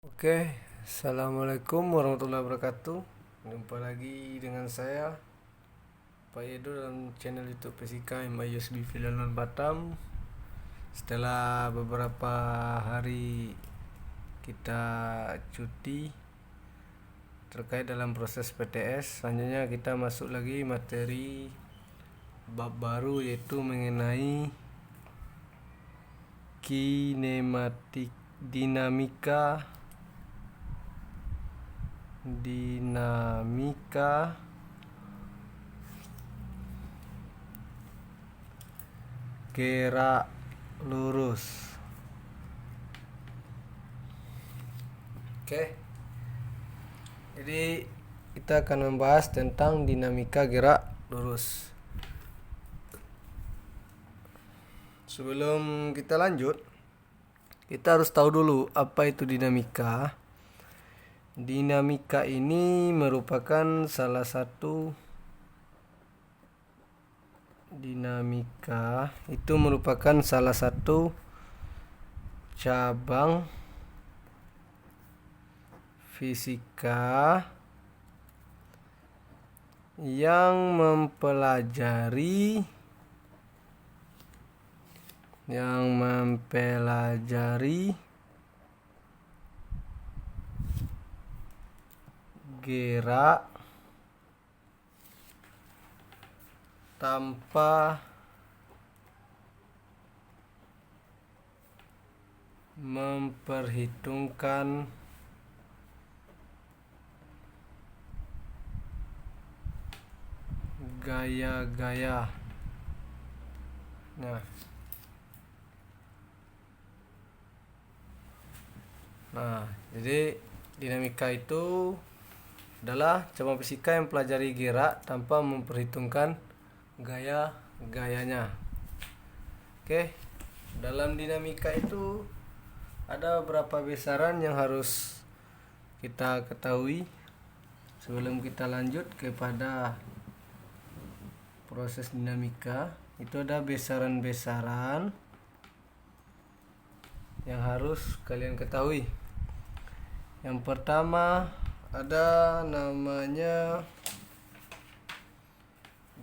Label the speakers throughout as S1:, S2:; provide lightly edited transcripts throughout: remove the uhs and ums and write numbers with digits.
S1: Oke, assalamualaikum warahmatullahi wabarakatuh. Jumpa lagi dengan saya Pak Edo dalam channel YouTube Fisika MIUSB Filanon Batam. Setelah beberapa hari kita cuti terkait dalam proses PTS, selanjutnya kita masuk lagi materi bab baru, yaitu mengenai kinematik dinamika gerak lurus. Oke. Jadi kita akan membahas tentang dinamika gerak lurus. Sebelum kita lanjut, kita harus tahu dulu apa itu dinamika. Dinamika ini merupakan salah satu cabang fisika yang mempelajari gerak tanpa memperhitungkan gaya-gaya. Nah, jadi dinamika itu adalah cabang fisika yang mempelajari gerak tanpa memperhitungkan gaya-gayanya. Oke, dalam dinamika itu ada beberapa besaran yang harus kita ketahui sebelum kita lanjut kepada proses dinamika. Itu ada besaran-besaran yang harus kalian ketahui. Yang pertama ada namanya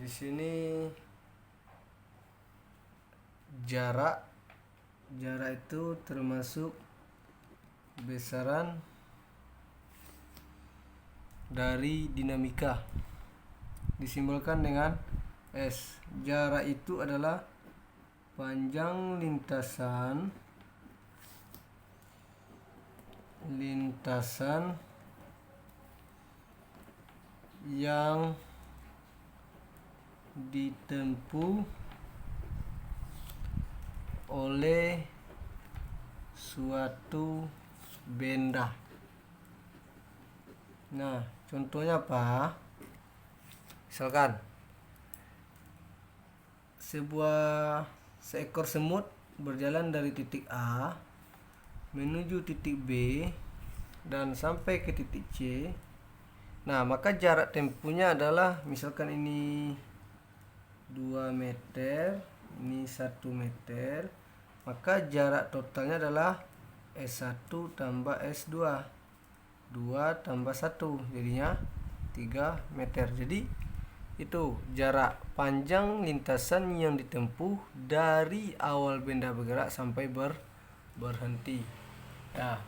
S1: di sini jarak. Jarak itu termasuk besaran dari dinamika, disimbolkan dengan S. Jarak itu adalah panjang lintasan yang ditempuh oleh suatu benda. Nah, contohnya apa? Misalkan seekor semut berjalan dari titik A menuju titik B dan sampai ke titik C. Nah, maka jarak tempuhnya adalah, misalkan ini 2 meter, ini 1 meter, maka jarak totalnya adalah S1 tambah S2, 2 tambah 1, jadinya 3 meter. Jadi itu jarak panjang lintasan yang ditempuh dari awal benda bergerak sampai berhenti. Nah,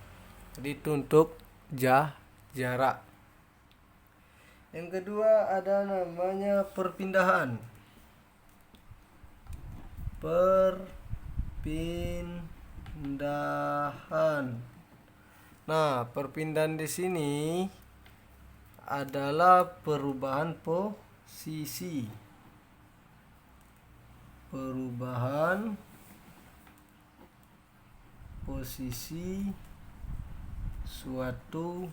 S1: jadi itu untuk jarak. Yang kedua ada namanya perpindahan. Nah, perpindahan di sini adalah perubahan posisi. Suatu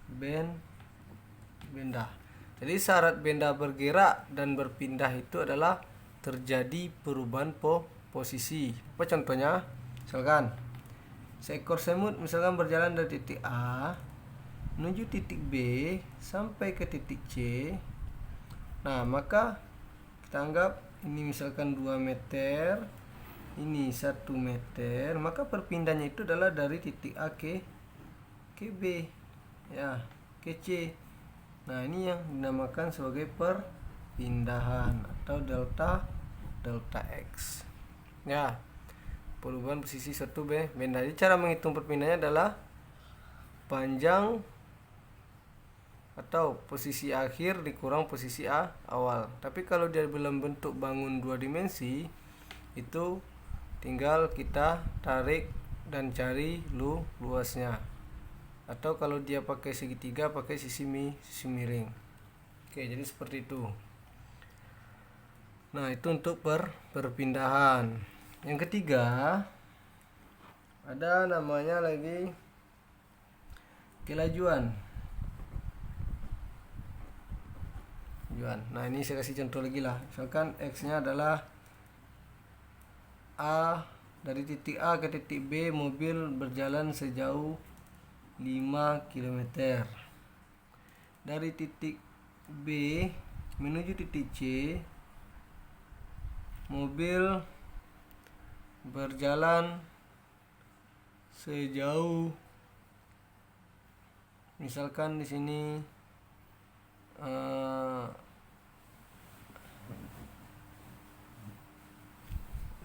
S1: benda. Jadi syarat benda bergerak dan berpindah itu adalah terjadi perubahan posisi. Apa contohnya? Misalkan seekor semut berjalan dari titik A menuju titik B sampai ke titik C. Nah, maka kita anggap ini misalkan 2 meter, ini 1 meter, maka perpindahannya itu adalah dari titik A ke B, ya, ke C. Nah, ini yang dinamakan sebagai perpindahan atau delta X. Ya, perubahan posisi suatu benda. Jadi cara menghitung perpindahannya adalah panjang atau posisi akhir dikurang posisi awal. Tapi kalau dia dalam bentuk bangun 2 dimensi, itu tinggal kita tarik dan cari luasnya. Atau kalau dia pakai segitiga, pakai sisi miring. Oke, jadi seperti itu. Nah, itu untuk perpindahan. Yang ketiga, ada namanya lagi kelajuan. Nah, ini saya kasih contoh lagi lah. Misalkan X-nya adalah A, dari titik A ke titik B mobil berjalan sejauh 5 km. Dari titik B menuju titik C mobil berjalan sejauh, misalkan di sini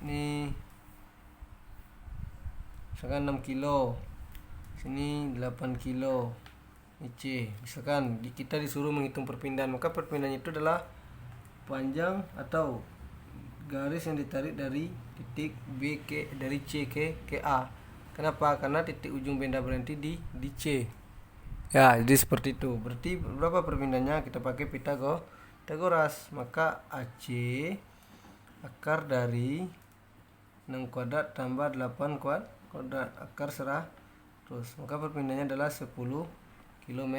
S1: ini misalkan 6 kilo, sini 8 kilo, ini C. Misalkan kita disuruh menghitung perpindahan, maka perpindahan itu adalah panjang atau garis yang ditarik dari titik B dari C ke A. Kenapa? Karena titik ujung benda berhenti di C. Ya, jadi seperti itu. Berarti berapa perpindahannya? Kita pakai Pitagoras. Maka AC akar dari 6 kuadrat tambah 8 kuadrat akar 100. Maka perpindahannya adalah 10 km.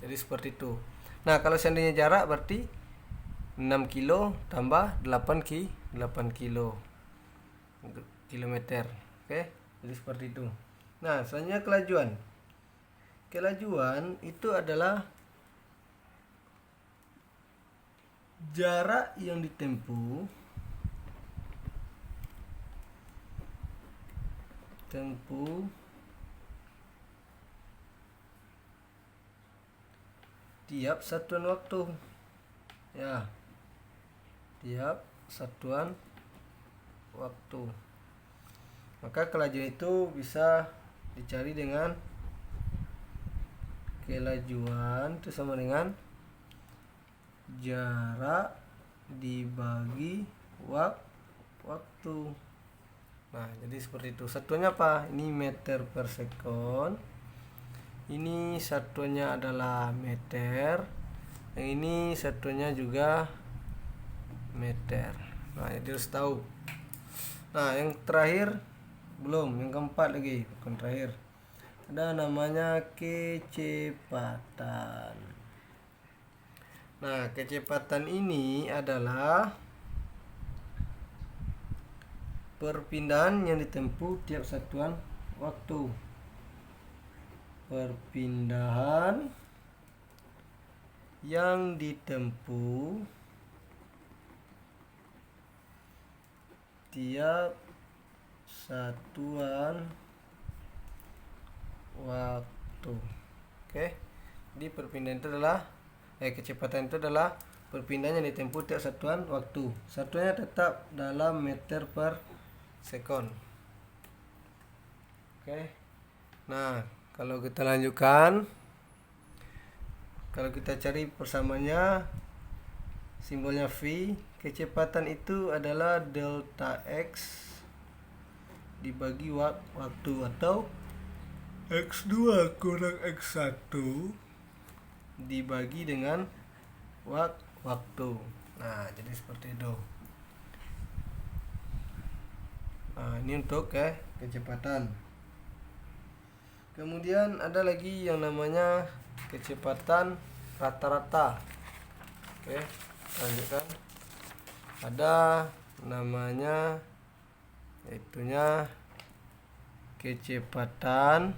S1: Jadi seperti itu. Nah, kalau seandainya jarak berarti 6 kilo tambah 8 kilo kilometer. Oke, jadi seperti itu. Nah, selanjutnya kelajuan. Kelajuan itu adalah jarak yang ditempuh tiap satuan waktu. Ya, tiap satuan waktu. Maka kelajuan itu bisa dicari dengan kelajuan itu sama dengan jarak dibagi waktu. Nah, jadi seperti itu. Satuannya apa? Ini meter per sekon. Ini satuannya adalah meter. Yang ini satuannya juga meter. Nah, jadi harus tahu. Nah, yang terakhir belum, yang keempat lagi, bukan terakhir. Ada namanya kecepatan. Nah, kecepatan ini adalah perpindahan yang ditempuh tiap satuan waktu. Perpindahan yang ditempuh tiap satuan waktu. Oke. Jadi perpindahan itu adalah kecepatan itu adalah perpindahan yang ditempuh tiap satuan waktu. Satuannya tetap dalam meter per sekon. Oke. Nah, kalau kita lanjutkan, kalau kita cari persamaannya, simbolnya V, kecepatan itu adalah delta X dibagi waktu atau X2 kurang X1 dibagi dengan waktu. Nah, jadi seperti itu. Nah, ini untuk kecepatan. Kemudian ada lagi yang namanya kecepatan rata-rata. Oke, lanjutkan. Ada namanya yaitunya kecepatan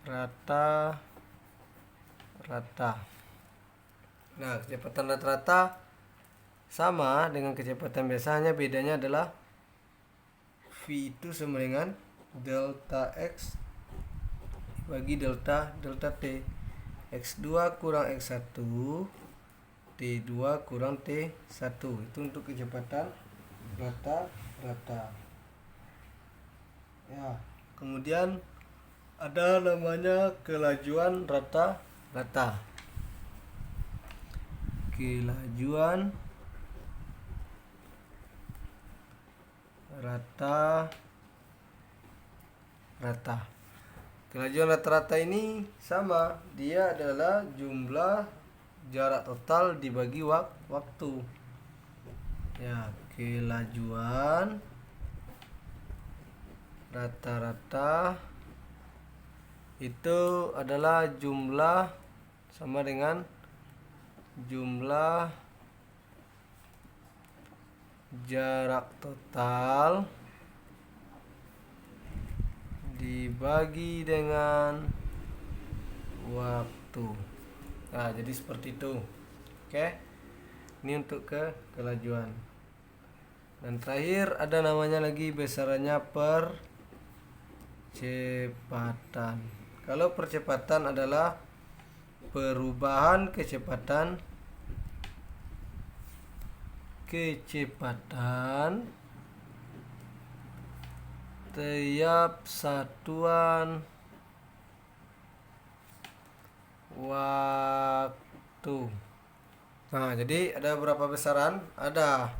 S1: rata-rata. Nah, kecepatan rata-rata sama dengan kecepatan biasa, hanya bedanya adalah V itu sama dengan delta X bagi delta T. X2 kurang X1, T2 kurang T1. Itu untuk kecepatan rata-rata. Ya, kemudian ada namanya kelajuan rata-rata. Kelajuan rata-rata. Kelajuan rata-rata ini sama, dia adalah jumlah jarak total dibagi waktu. Ya, kelajuan rata-rata itu adalah jumlah sama dengan jumlah jarak total dibagi dengan waktu. Nah, jadi seperti itu. Oke. Ini untuk kelajuan. Dan terakhir ada namanya lagi besarannya percepatan. Kalau percepatan adalah perubahan kecepatan tiap satuan waktu. Nah, jadi ada berapa besaran? Ada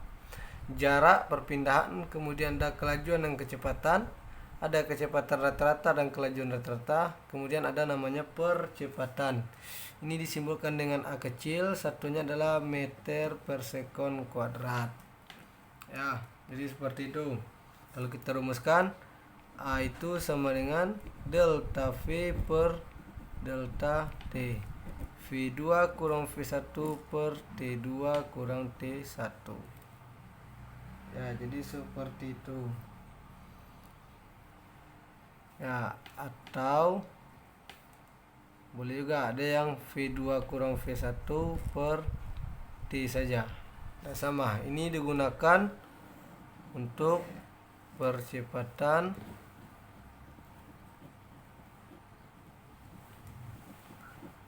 S1: jarak perpindahan, kemudian ada kelajuan dan kecepatan, ada kecepatan rata-rata dan kelajuan rata-rata, kemudian ada namanya percepatan. Ini disimbolkan dengan A kecil, satunya adalah meter per sekon kuadrat. Ya, jadi seperti itu. Kalau kita rumuskan, A itu sama dengan delta V per delta T. V2 kurang V1 per T2 kurang T1. Ya, jadi seperti itu. Ya, atau boleh juga ada yang V2 kurang V1 per T saja. Nah, sama, ini digunakan untuk percepatan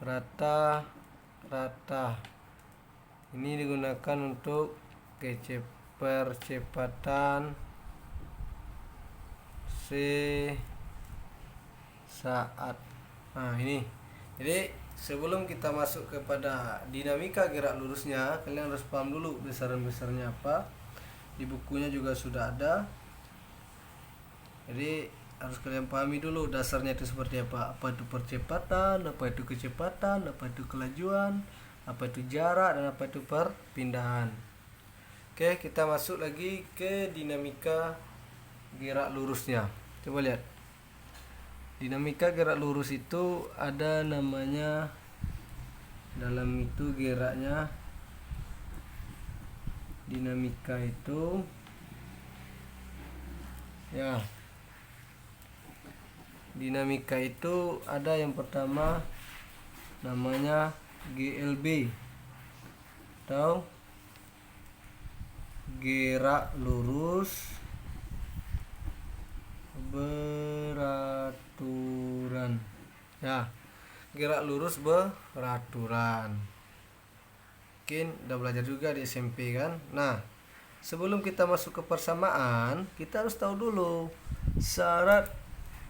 S1: rata-rata. Ini digunakan untuk percepatan sesaat. Nah, ini. Jadi sebelum kita masuk kepada dinamika gerak lurusnya, kalian harus paham dulu besaran-besarnya apa. Di bukunya juga sudah ada. Jadi harus kalian pahami dulu dasarnya itu seperti apa. Apa itu percepatan, apa itu kecepatan, apa itu kelajuan, apa itu jarak, dan apa itu perpindahan. Oke, kita masuk lagi ke dinamika gerak lurusnya. Coba lihat. Dinamika gerak lurus itu ada namanya, dalam itu geraknya, dinamika itu ya, dinamika itu ada yang pertama namanya GLB atau gerak lurus beraturan. Ya, gerak lurus beraturan. Mungkin udah belajar juga di SMP kan. Nah, sebelum kita masuk ke persamaan, kita harus tahu dulu syarat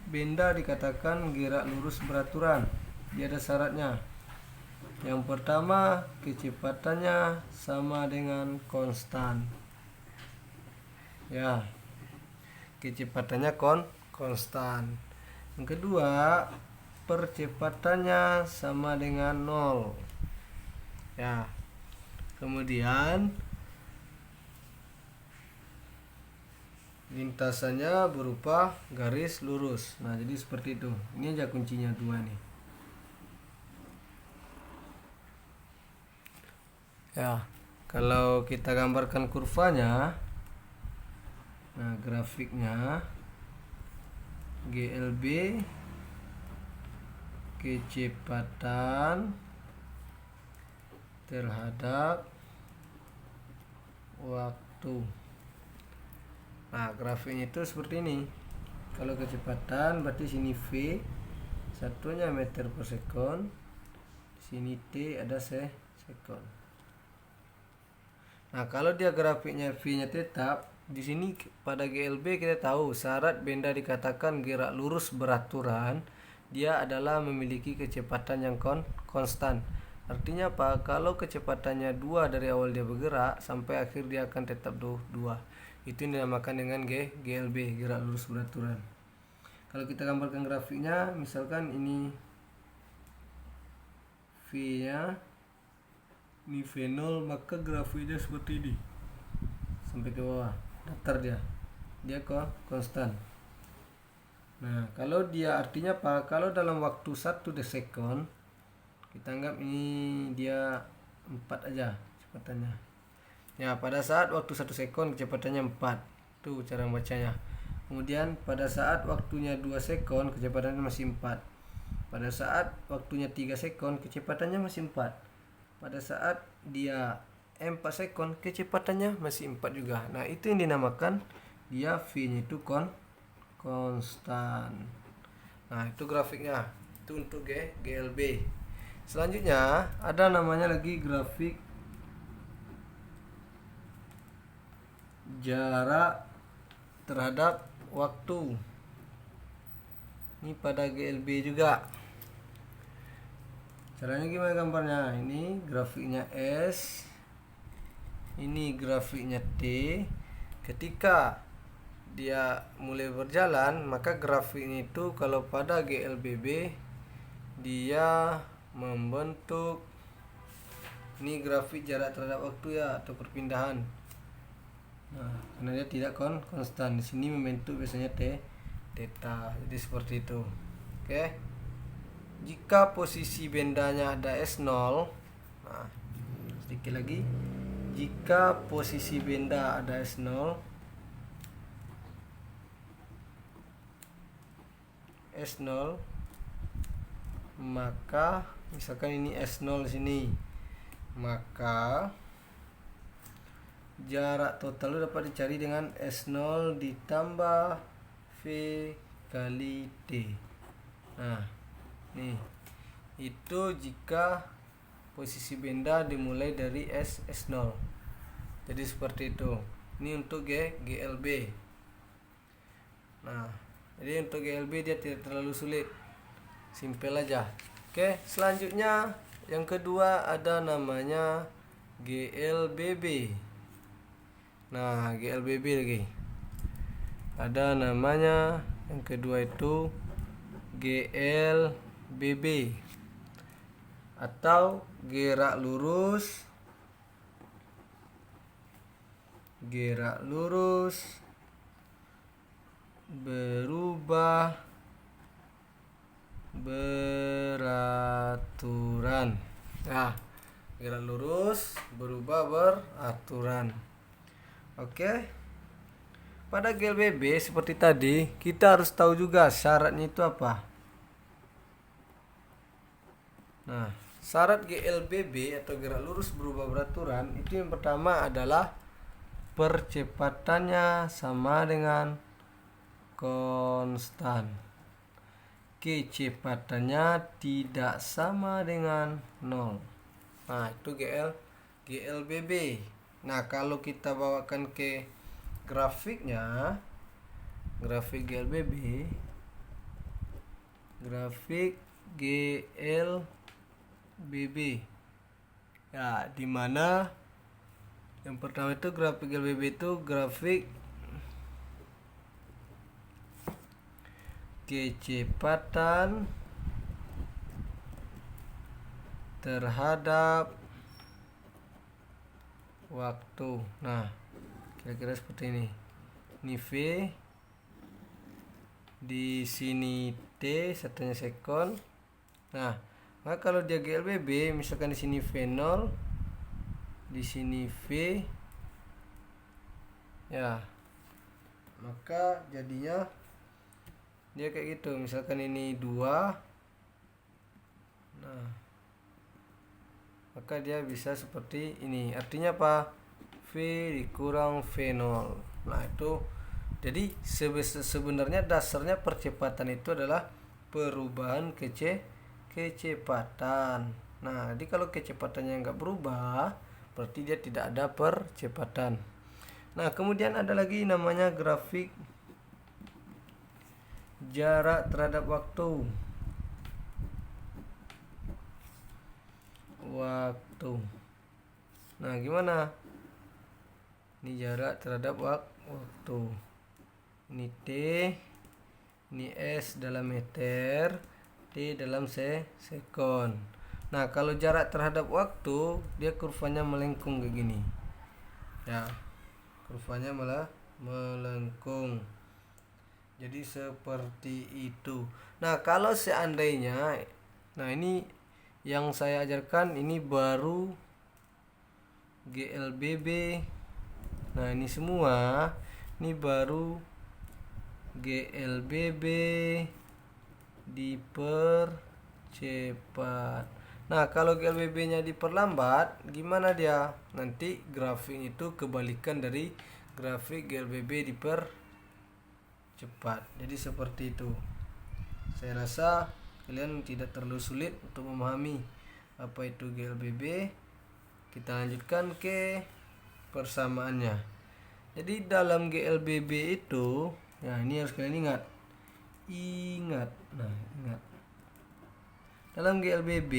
S1: benda dikatakan gerak lurus beraturan. Dia ada syaratnya. Yang pertama, kecepatannya sama dengan konstan. Ya, kecepatannya konstan. Yang kedua, percepatannya sama dengan 0. Ya. Kemudian lintasannya berupa garis lurus. Nah, jadi seperti itu. Ini aja kuncinya 2 nih. Ya, kalau kita gambarkan kurvanya, nah grafiknya GLB kecepatan terhadap waktu. Nah, grafiknya itu seperti ini. Kalau kecepatan berarti sini V satunya meter per sekon, sini T ada sekon. Nah, kalau dia grafiknya V-nya tetap, di sini pada GLB kita tahu syarat benda dikatakan gerak lurus beraturan, dia adalah memiliki kecepatan yang konstan. Artinya apa? Kalau kecepatannya 2 dari awal dia bergerak sampai akhir dia akan tetap 2. Itu yang dinamakan dengan GLB, gerak lurus beraturan. Kalau kita gambarkan grafiknya, misalkan ini V-nya, ini V0, maka grafiknya seperti ini sampai ke bawah, datar dia konstan. Nah, kalau dia artinya apa? Kalau dalam waktu 1 desekon, kita anggap ini dia 4 aja kecepatannya. Ya, pada saat waktu 1 sekon kecepatannya 4. Itu cara membacanya. Kemudian pada saat waktunya 2 sekon kecepatannya masih 4. Pada saat waktunya 3 sekon kecepatannya masih 4. Pada saat dia 4 sekon kecepatannya masih 4 juga. Nah, itu yang dinamakan dia V-nya itu konstan. Nah, itu grafiknya. Itu untuk GLB. Selanjutnya ada namanya lagi grafik jarak terhadap waktu. Ini pada GLB juga. Caranya gimana gambarnya? Ini grafiknya S, ini grafiknya T. Ketika dia mulai berjalan, maka grafiknya itu kalau pada GLBB dia membentuk ini grafik jarak terhadap waktu ya, atau perpindahan. Nah, karena dia tidak konstan, di sini membentuk biasanya theta. Jadi seperti itu. Oke. Jika posisi bendanya ada S0, nah, sedikit lagi. Jika posisi benda ada S0, maka misalkan ini S0 di sini, maka jarak total dapat dicari dengan S0 ditambah V kali T. Nah, nih itu jika posisi benda dimulai dari S0. Jadi seperti itu. Ini untuk GLB. Nah, jadi untuk GLB dia tidak terlalu sulit, simpel aja. Oke, selanjutnya yang kedua ada namanya GLBB. Nah, GLBB lagi. Ada namanya yang kedua itu GLBB atau gerak lurus berubah beraturan. Nah, gerak lurus berubah beraturan. Oke. Pada GLBB seperti tadi, kita harus tahu juga syaratnya itu apa. Nah, syarat GLBB atau gerak lurus berubah beraturan itu yang pertama adalah percepatannya sama dengan konstan. Kecepatannya tidak sama dengan 0. Nah, itu GLBB. Nah, kalau kita bawakan ke grafiknya, grafik GLBB, ya, dimana yang pertama itu grafik GLBB itu grafik kecepatan terhadap waktu. Nah, kira-kira seperti ini. Ini V, di sini T, satunya sekon. Nah, maka kalau dia GLBB, misalkan di sini V0, di sini V, ya, maka jadinya dia kayak gitu. Misalkan ini 2, nah, maka dia bisa seperti ini. Artinya apa? V dikurang V0. Nah itu, jadi sebenarnya dasarnya percepatan itu adalah perubahan kecepatan. Nah jadi kalau kecepatannya nggak berubah, berarti dia tidak ada percepatan. Nah kemudian ada lagi namanya grafik jarak terhadap waktu. Nah gimana? Ini jarak terhadap waktu. Ini T, ini S dalam meter, T dalam sekon. Nah kalau jarak terhadap waktu, dia kurvanya melengkung kayak gini. Ya, kurvanya malah melengkung. Jadi seperti itu. Nah kalau seandainya, nah ini yang saya ajarkan ini baru GLBB. Nah ini semua, ini baru GLBB dipercepat. Nah kalau GLBB nya diperlambat, gimana dia? Nanti grafik itu kebalikan dari grafik GLBB dipercepat. Jadi seperti itu. Saya rasa kalian tidak terlalu sulit untuk memahami apa itu GLBB. Kita lanjutkan ke persamaannya. Jadi dalam GLBB itu, ya ini harus kalian ingat. Nah, ingat. Dalam GLBB,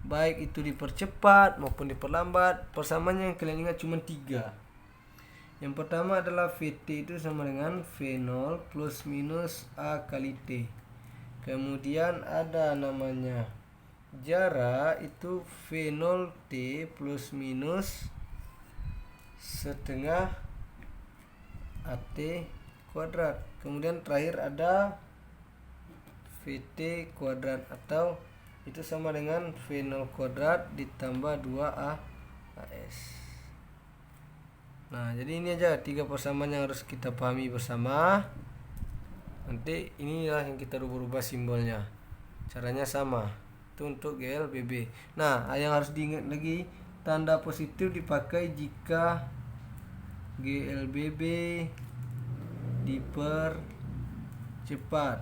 S1: baik itu dipercepat maupun diperlambat, persamaannya yang kalian ingat cuma 3. Yang pertama adalah VT itu sama dengan V0 plus minus A kali T. Kemudian ada namanya jarak itu V0T plus minus setengah AT kuadrat. Kemudian terakhir ada VT kuadrat, atau itu sama dengan V0 kuadrat ditambah 2AS. Nah jadi ini aja 3 persamaan yang harus kita pahami bersama. Nanti inilah yang kita rubah-rubah simbolnya. Caranya sama. Itu untuk GLBB. Nah yang harus diingat lagi, tanda positif dipakai jika GLBB dipercepat.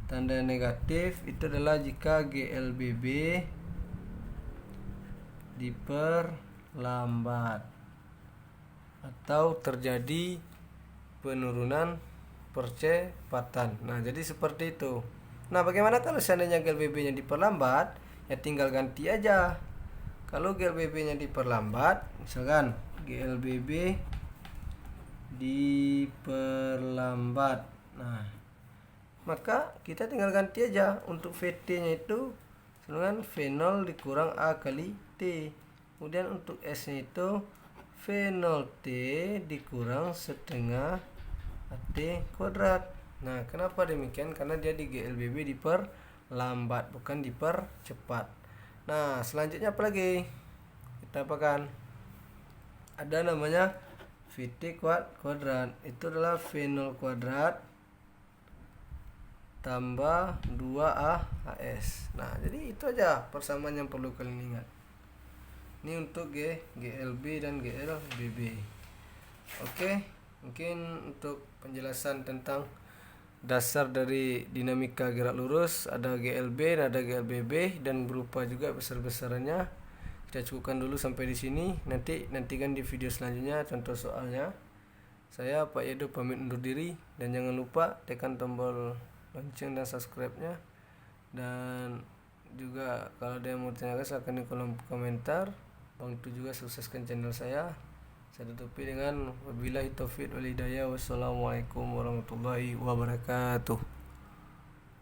S1: Tanda negatif itu adalah jika GLBB diperlambat atau terjadi penurunan percepatan. Nah jadi seperti itu. Nah bagaimana kalau seandainya GLBB nya diperlambat? Ya tinggal ganti aja. Kalau GLBB nya diperlambat, misalkan GLBB diperlambat, nah maka kita tinggal ganti aja. Untuk VT nya itu dengan V0 dikurang A kali T. Kemudian untuk S nya itu V0T dikurang setengah AT kuadrat. Nah kenapa demikian? Karena dia di GLBB diperlambat, bukan dipercepat. Nah selanjutnya apa lagi? Kita apakan? Ada namanya VT kuadrat. Itu adalah V0 kuadrat tambah 2AS. Nah jadi itu aja persamaan yang perlu kalian ingat. Ini untuk GLB dan GLBB. Oke, mungkin untuk penjelasan tentang dasar dari dinamika gerak lurus, ada GLB dan ada GLBB, dan berupa juga besar-besarannya. Kita cukupkan dulu sampai di sini. Nantikan di video selanjutnya contoh soalnya. Saya Pak Yedo pamit undur diri, dan jangan lupa tekan tombol lonceng dan subscribe-nya. Dan juga kalau ada yang mau tanyakan silahkan di kolom komentar. Bantu juga sukseskan channel saya. Saya tutupi dengan wabillahi taufiq wal hidayah. Wassalamualaikum warahmatullahi wabarakatuh.